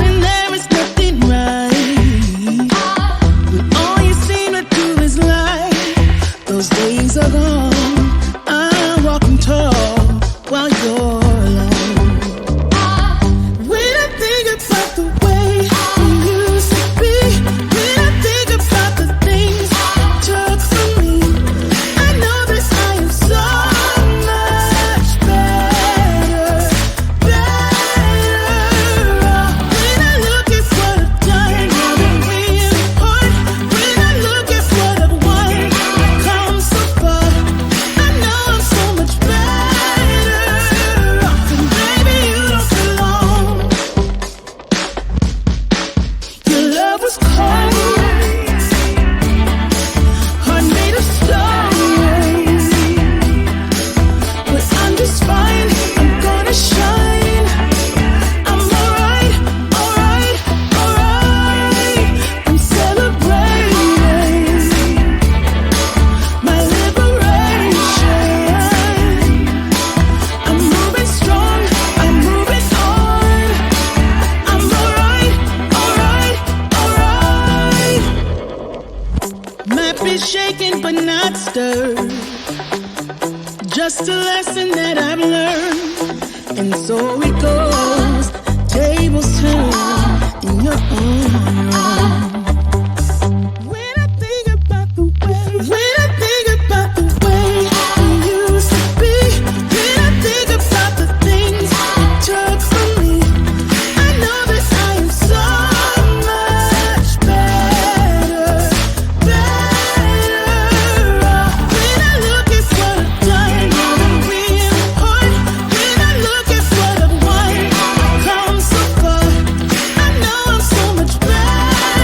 and there is nothing right. When all you seem to do is lie, those days are gone. I'm walking tall while you're alone. When I think about the way we used to be, when I think about the things you took from me, I know that I am so much better, better. When I look at what I've done, now that we're apart, when I look at what I've won, I've come so far. I know I'm so much better off, and baby, you don't belong. Your love was cold, heart made of stone, but I'm just fine. I'm gonna shine. I'm alright, alright, alright. I'm celebrating my liberation. I'm moving strong. I'm moving on. I'm alright, alright, alright. Might be shaken but not stirred. Just a lesson that I've learned, and so it goes. Tables turn in your own. When I think about the way, when I think about the way we used to be, when I think about the things you took from me, I know that I am so much better, better off. When I look at what I've done, now that we're apart, when I look at what I've won, I've come so far. I know I'm so much better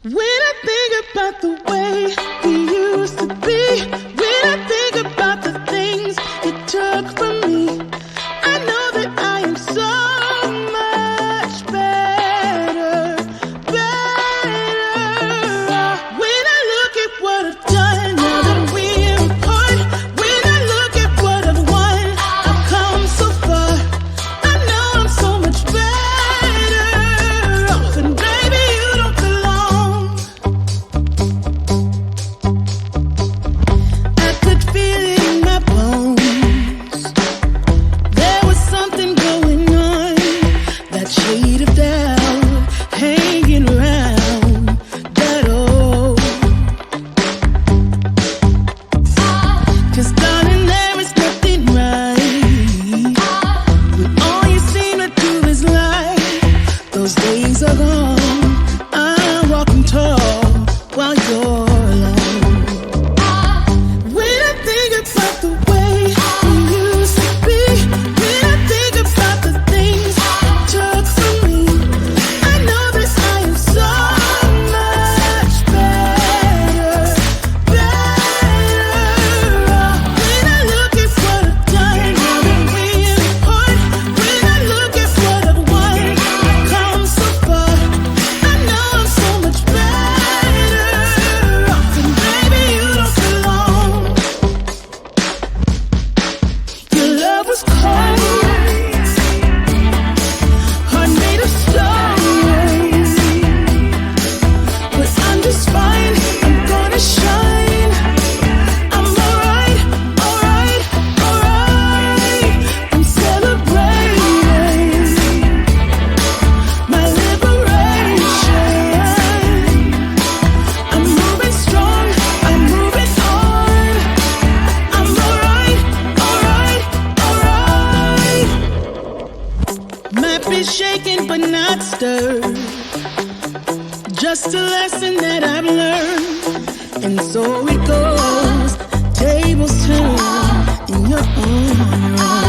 When I think about the way we used to be, when I think about the things you took from me, I know that I am so much better, better. When I look at what I've done, now that we're apart, when I look at what I've won, I've come so far. I know I'm so much better off, and baby, you don't belong. I could feel it in my bones. There was something going on, that shade of doubt hanging around that old. 'Cause darling, there is nothing right when all you seem to do is lie. Those days are gone. I'm walking tall while you're alone. When I think about the way we used to be, when I think about the things you took from me, I know that I am so much better, better. When I look at what I've done, now that we're apart, when I look at what I've won, I've come so far. I know I'm so much better off, and baby, you don't belong. Your love was cold, heart made of stone, but I'm just fine. I'm gonna shine. I'm alright, alright, alright. I'm celebrating my liberation. I'm moving strong, I'm moving on. I'm alright, alright, alright. Might be shaken but not stirred. Just a lesson that I've learned. And so it goes. Tables turn in your own.